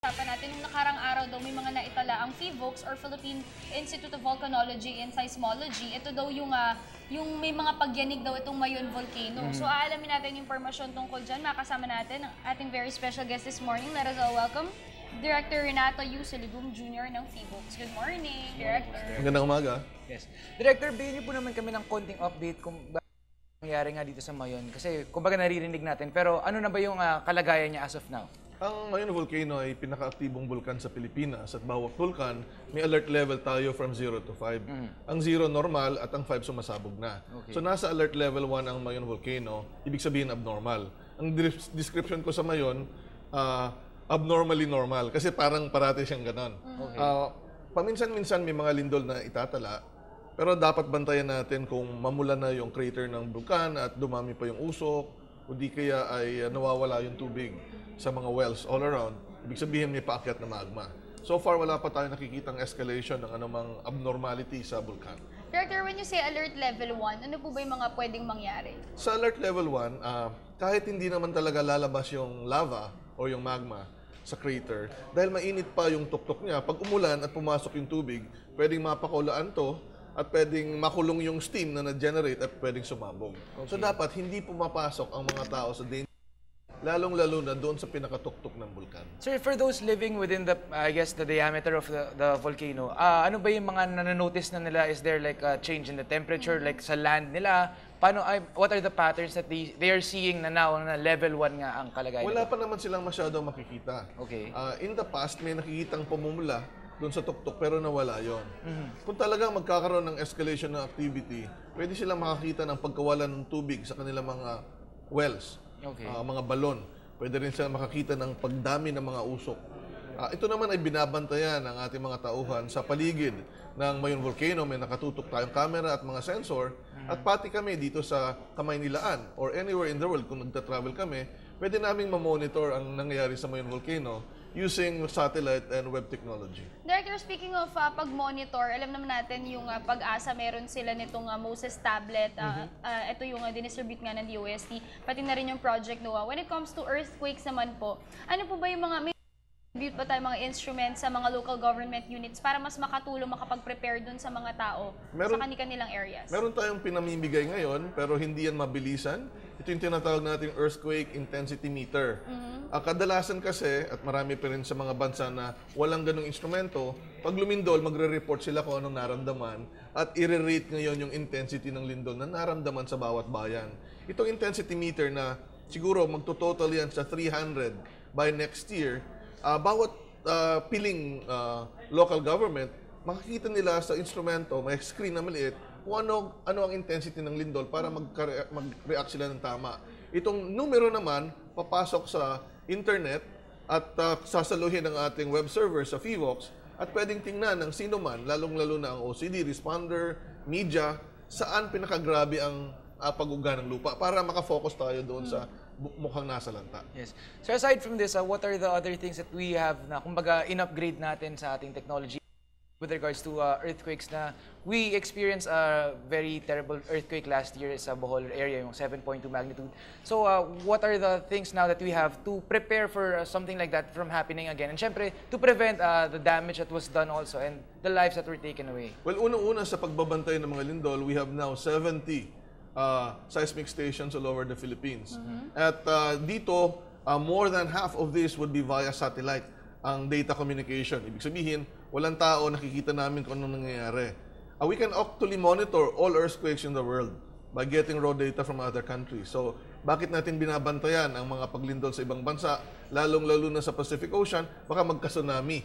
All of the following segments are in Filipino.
Usapan natin, nung nakarang araw daw may mga naitala ang PHIVOLCS or Philippine Institute of Volcanology and Seismology. Ito daw yung may mga pagyanig daw itong Mayon Volcano. So aalamin natin yung impormasyon tungkol dyan. Makasama natin ang ating very special guest this morning. Let us all welcome Director Renato U. Saligum Jr. ng PHIVOLCS. Good morning, Director. Magandang umaga. Yes. Director, bigyan niyo po naman kami ng konting update kung nangyari nga dito sa Mayon. Kasi kumbaga naririnig natin. Pero ano na ba yung kalagayan niya as of now? Ang Mayon Volcano ay pinaka-aktibong bulkan sa Pilipinas at bawat bulkan may alert level tayo from 0 to 5. Ang 0 normal at ang 5 sumasabog na. Okay. So nasa alert level 1 ang Mayon Volcano, ibig sabihin abnormal. Ang description ko sa Mayon, abnormally normal kasi parang parati siyang ganon. Okay. Paminsan-minsan may mga lindol na itatala, pero dapat bantayan natin kung mamula na yung crater ng bulkan at dumami pa yung usok, o di kaya ay nawawala yung tubig sa mga wells all around. Ibig sabihin may paakyat na magma. So far, wala pa tayo nakikitang escalation ng anumang abnormality sa bulkan. Director, when you say alert level 1, ano po ba yung mga pwedeng mangyari? Sa alert level 1, kahit hindi naman talaga lalabas yung lava o yung magma sa crater, dahil mainit pa yung tuktok niya, pag umulan at pumasok yung tubig, pwedeng mapakulaan to at pwedeng makulong yung steam na na-generate at pwedeng sumabog. Okay. So dapat hindi pumapasok ang mga tao sa danger, lalong-lalo na doon sa pinakatuktok ng bulkan. Sir, for those living within the, I guess, the diameter of the volcano, ano ba yung mga nananotice na nila? Is there like a change in the temperature, like sa land nila? What are the patterns that they are seeing na now na level 1 nga ang kalagayan? Wala pa naman silang masyadong makikita. Okay. In the past, may nakikitang pamumula doon sa tuktok pero nawala yon. Kung talagang magkakaroon ng escalation ng activity, pwede silang makakita ng pagkawalan ng tubig sa kanilang mga wells, mga balon. Pwede rin silang makakita ng pagdami ng mga usok. Ito naman ay binabantayan ng ating mga tauhan sa paligid ng Mayon Volcano. May nakatutok tayong camera at mga sensor. At pati kami dito sa Kamaynilaan or anywhere in the world kung nagta-travel kami, pwede naming ma-monitor ang nangyayari sa Mayon Volcano using satellite and web technology. Director, speaking of pag-monitor, alam naman natin yung Pag-asa, meron sila nitong Moses tablet. Ito yung dinistribute nga ng DOST, pati na rin yung Project NOAA. When it comes to earthquakes naman po, ano po ba yung mga distribute ba tayo mga instruments sa mga local government units para mas makatulong, makapag-prepare dun sa mga tao sa kanilang areas? Meron tayong pinamimigay ngayon, pero hindi yan mabilisan. Ito yung tinatawag nating earthquake intensity meter. Kadalasan kasi, at marami pa rin sa mga bansa na walang ganong instrumento, pag lumindol, magre-report sila kung anong naramdaman at i-rate ngayon yung intensity ng lindol na naramdaman sa bawat bayan. Itong intensity meter na siguro magto-total yan sa 300 by next year, bawat piling local government, makikita nila sa instrumento, may screen na maliit, kung ano ang intensity ng lindol para mag-react sila ng tama. Itong numero naman, papasok sa internet at sasaluhin ng ating web server sa PHIVOLCS at pwedeng tingnan ng sino man, lalong-lalo na ang OCD, responder, media, saan pinakagrabe ang pag-uga ng lupa para makafocus tayo doon sa mukhang nasa lanta. Yes. So aside from this, what are the other things that we have na kumbaga in-upgrade natin sa ating technology with regards to earthquakes na we experienced a very terrible earthquake last year sa Bohol area, yung 7.2 magnitude. So what are the things now that we have to prepare for something like that from happening again? And syempre, to prevent the damage that was done also and the lives that were taken away. Well, unang-una sa pagbabantay ng mga lindol, we have now 70 seismic stations all over the Philippines. At dito, more than half of this would be via satellite, ang data communication. Ibig sabihin, walang tao nakikita namin kung anong nangyayari. We can actually monitor all earthquakes in the world by getting raw data from other countries. So, bakit natin binabantayan ang mga paglindol sa ibang bansa, lalong-lalo na sa Pacific Ocean, baka magka-tsunami.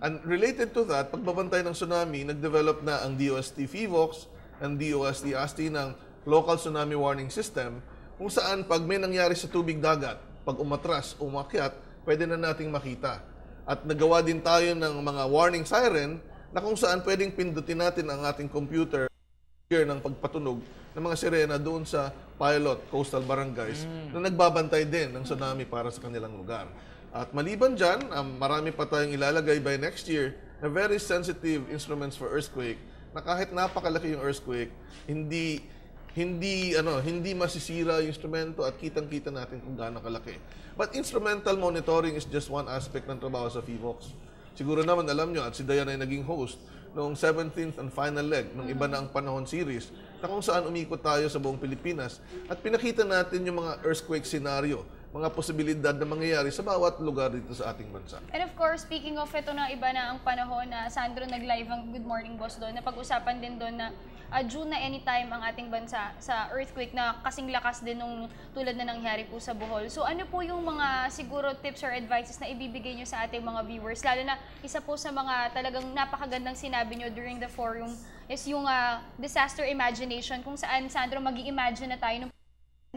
And related to that, pagbabantay ng tsunami, nag-develop na ang DOST PHIVOLCS and DOST ASTI ng Local Tsunami Warning System, kung saan pag may nangyari sa tubig dagat, pag umatras, umakyat, pwede na nating makita. At nagawa din tayo ng mga warning siren na kung saan pwedeng pindutin natin ang ating computer ng pagpatunog ng mga sirena doon sa pilot coastal barangays na nagbabantay din ng tsunami para sa kanilang lugar. At maliban dyan, marami pa tayong ilalagay by next year na very sensitive instruments for earthquake na kahit napakalaki yung earthquake, hindi hindi masisira yung instrumento at kitang-kita natin kung gaano kalaki. But instrumental monitoring is just one aspect ng trabaho sa PHIVOLCS. Siguro naman alam nyo, at si Diana ay naging host noong 17th and final leg ng Iba na ang Panahon series, na kung saan umikot tayo sa buong Pilipinas at pinakita natin yung mga earthquake scenario, mga posibilidad na mangyayari sa bawat lugar dito sa ating bansa. And of course, speaking of ito na Iba na ang Panahon, na Sandro nag-live ang Good Morning Boss doon, na pag-usapan din doon na June na anytime ang ating bansa sa earthquake na kasing lakas din nung tulad na nangyari po sa Bohol. So ano po yung mga siguro tips or advices na ibibigay nyo sa ating mga viewers? Lalo na isa po sa mga talagang napakagandang sinabi nyo during the forum is yung disaster imagination, kung saan, Sandro, mag-i-imagine na tayo ng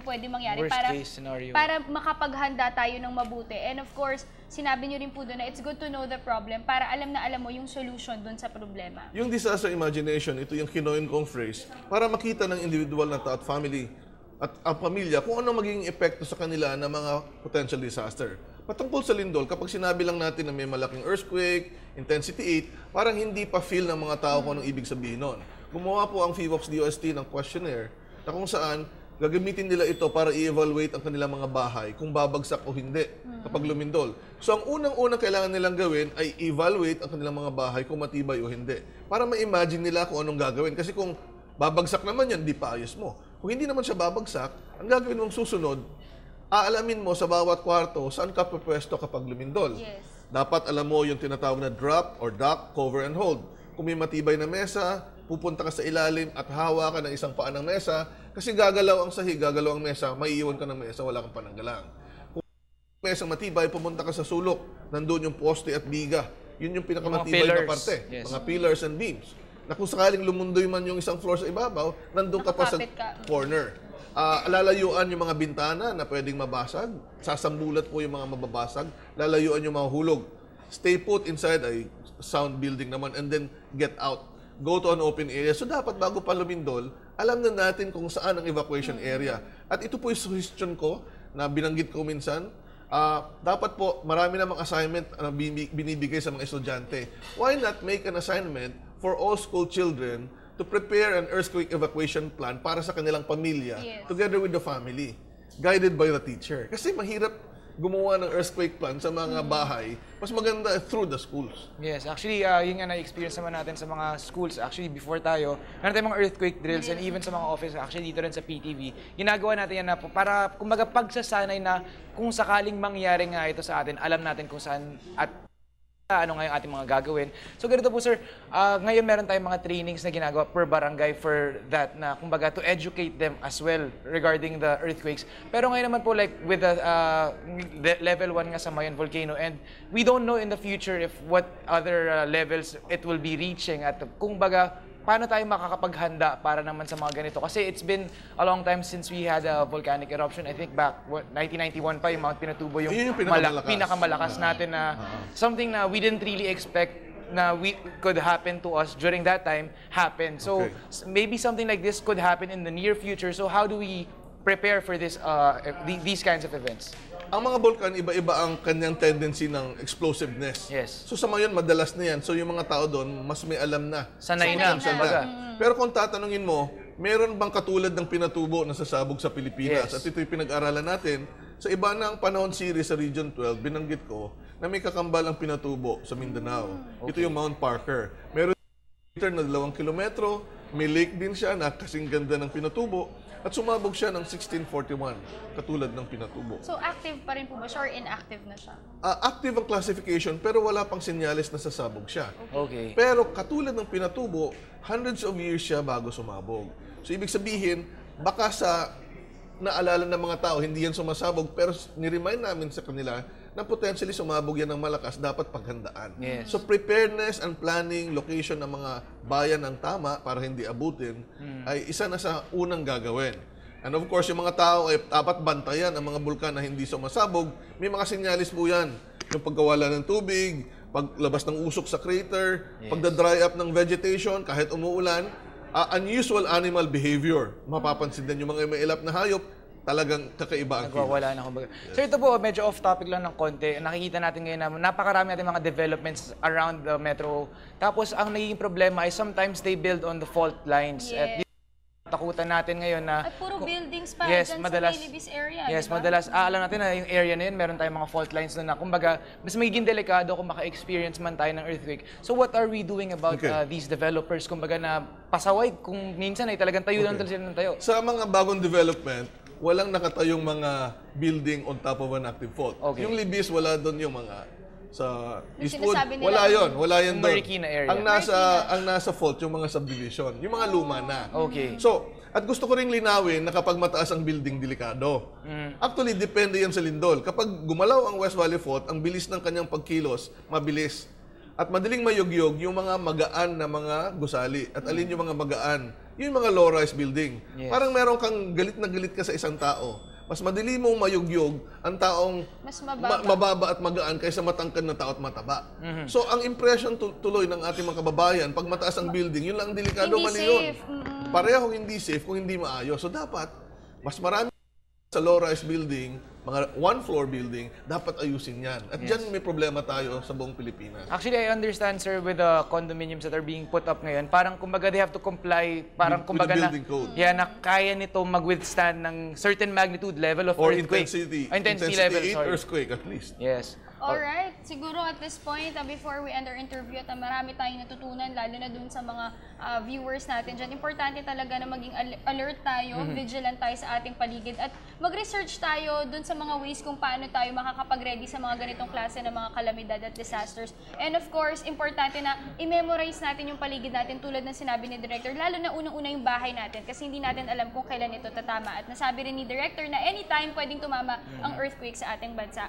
pwede mangyari Worst case scenario. para makapaghanda tayo ng mabuti. And of course, sinabi nyo rin po doon na it's good to know the problem para alam mo yung solution doon sa problema. Yung disaster imagination, ito yung kinoin kong phrase para makita ng individual na tao at family at ang pamilya kung ano magiging epekto sa kanila ng mga potential disaster. Patungkol sa lindol, kapag sinabi lang natin na may malaking earthquake, intensity 8, parang hindi pa feel ng mga tao kung anong ibig sabihin nun. Gumawa po ang PHIVOLCS DOST ng questionnaire na kung saan gagamitin nila ito para i-evaluate ang kanilang mga bahay kung babagsak o hindi kapag lumindol. So ang unang-unang kailangan nilang gawin ay evaluate ang kanilang mga bahay kung matibay o hindi. Para ma-imagine nila kung anong gagawin. Kasi kung babagsak naman yan, di pa ayos mo. Kung hindi naman siya babagsak, ang gagawin mong susunod, aalamin mo sa bawat kwarto saan ka pupwesto kapag lumindol. Yes. Dapat alam mo yung tinatawag na drop or duck, cover and hold. Kung may matibay na mesa, pupunta ka sa ilalim at hawakan ng isang paa ng mesa kasi gagalaw ang sahig, gagalaw ang mesa, maiiwan ka ng mesa, wala kang pananggalang. Kung mesang matibay, pumunta ka sa sulok, nandun yung poste at biga. Yun yung pinakamatibay na parte. Yes. Mga pillars and beams. Na kung sakaling lumundoy man yung isang floor sa ibabaw, nandun ka pa sa corner. Lalayuan yung mga bintana na pwedeng mabasag. Sasambulat po yung mga mababasag. Lalayuan yung mga hulog. Stay put inside ay sound building naman and then get out. Go to an open area. So dapat bago pa lumindol, alam na natin kung saan ang evacuation area. At ito po yung suggestion ko na binanggit ko minsan. Dapat po marami namang assignment na binibigay sa mga estudyante. Why not make an assignment for all school children to prepare an earthquake evacuation plan para sa kanilang pamilya together with the family, guided by the teacher. Kasi mahirap gumawa ng earthquake plan sa mga bahay, mas maganda through the schools. Yes, actually, yun nga na-experience naman natin sa mga schools. Actually, before tayo, meron tayong mga earthquake drills and even sa mga office, actually dito rin sa PTV, ginagawa natin yan na para, kumbaga, pagsasanay na kung sakaling mangyari nga ito sa atin, alam natin kung saan at ano nga yung ating mga gagawin. So ganito po sir, ngayon meron tayong mga trainings na ginagawa per barangay for that na kumbaga to educate them as well regarding the earthquakes. Pero ngayon naman po like with the level 1 nga sa Mayon Volcano and we don't know in the future if what other levels it will be reaching at kumbaga paano tayo makakapaghanda para naman sa mga ganito? Kasi it's been a long time since we had a volcanic eruption. I think back 1991 pa yung Mount Pinatubo yung pinakamalakas natin na something na we didn't really expect na could happen to us during that time happened. So maybe something like this could happen in the near future. So how do we prepare for this these kinds of events? Ang mga bulkan, iba-iba ang kanyang tendency ng explosiveness. Yes. So sa Mayon, madalas na yan. So yung mga tao doon, mas may alam na. Sanay na. Pero kung tatanungin mo, meron bang katulad ng Pinatubo na sasabog sa Pilipinas? Yes. At ito'y pinag-aralan natin. Sa Iba na ang Panahon series sa Region 12, binanggit ko na may kakambal ang Pinatubo sa Mindanao. Ito yung Mount Parker. Meron na 2 kilometro, may lake din siya na kasing ganda ng Pinatubo. At sumabog siya ng 1641, katulad ng Pinatubo. So active pa rin po ba siya or inactive na siya? Active ang classification pero wala pang senyales na sasabog siya. Okay. Pero katulad ng Pinatubo, hundreds of years siya bago sumabog. So ibig sabihin, baka sa naalala ng mga tao, hindi yan sumasabog, pero niremind namin sa kanila na potentially sumabog yan ng malakas, dapat paghandaan. Yes. So preparedness and planning, location ng mga bayan ng tama para hindi abutin, ay isa na sa unang gagawin. And of course, yung mga tao ay dapat bantayan ang mga bulkan na hindi sumasabog. May mga senyalis po yan. Yung pagkawala ng tubig, paglabas ng usok sa crater, pagda-dry up ng vegetation kahit umuulan, unusual animal behavior. Mapapansin din yung mga may ilap na hayop, talagang kakaiba ang Nagwawala na kumbaga. So ito po, medyo off topic lang ng konti. Nakikita natin ngayon na napakarami natin mga developments around the metro. Tapos ang nagiging problema ay sometimes they build on the fault lines. At takutan natin ngayon na... At puro buildings pa Yes, dyan madalas- sa Maylibis area, Yes, di ba? madalas, alam natin na yung area na yun, meron tayong mga fault lines doon na, kumbaga, mas magiging delikado kung maka-experience man tayo ng earthquake. So what are we doing about Okay. these developers, kumbaga na pasaway, kung minsan ay talagang tayo lang sila ng tayo? Sa mga bagong development, walang nakatayong mga building on top of an active fault. Okay. Yung Libis, wala doon yung mga sa Yung Eastwood, sinasabi nila, wala yon, wala yan yung doon. Marikina area. Ang nasa fault yung mga subdivision, yung mga luma na. Okay. So, at gusto ko ring linawin na kapag mataas ang building, delikado. Actually, depende yan sa lindol. Kapag gumalaw ang West Valley Fault, ang bilis ng kanyang pagkilos, mabilis. At madaling mayugyog yung mga magaan na mga gusali. At alin yung mga magaan? Yung mga low-rise building. Yes. Parang meron kang galit na galit ka sa isang tao. Mas madali mong mayugyog ang taong Mas mababa. mababa at magaan kaysa matangkad na tao at mataba. So, ang impression tuloy ng ating mga kababayan, pag mataas ang building, yun lang ang delikado, Hindi mali yun. safe. Parehong hindi safe kung hindi maayos. So, dapat, mas marami sa low-rise building, mga one-floor building, dapat ayusin yan. At dyan may problema tayo sa buong Pilipinas. Actually, I understand, sir, with the condominiums that are being put up ngayon, parang kumbaga they have to comply, parang With kumbaga the na, building code. yeah, na kaya nito mag-withstand ng certain magnitude level of Or earthquake. intensity Level, 8 sorry. earthquake at least. Yes. Alright, siguro at this point, before we end our interview, at marami tayong natutunan, lalo na dun sa mga viewers natin dyan. Importante talaga na maging alert tayo, vigilant tayo sa ating paligid, at mag-research tayo dun sa mga ways kung paano tayo makakapag-ready sa mga ganitong klase ng mga kalamidad at disasters. And of course, importante na i-memorize natin yung paligid natin tulad ng sinabi ni Director, lalo na unang-una yung bahay natin kasi hindi natin alam kung kailan ito tatama. At nasabi rin ni Director na anytime pwedeng tumama ang earthquake sa ating bansa.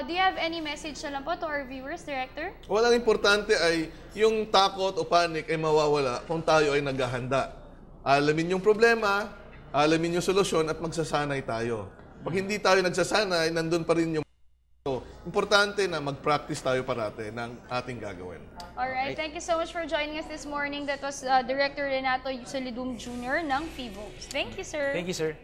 Do you have any message na lang po to our viewers, Director? Walang importante ay yung takot o panic ay mawawala kung tayo ay naghahanda. Alamin yung problema, alamin yung solusyon at magsasanay tayo. Pag hindi tayo nagsasanay, nandun pa rin yung so, importante na mag-practice tayo parate ng ating gagawin. Alright, thank you so much for joining us this morning. That was Director Renato Yusalidum Jr. ng FIVOLS. Thank you, sir. Thank you, sir.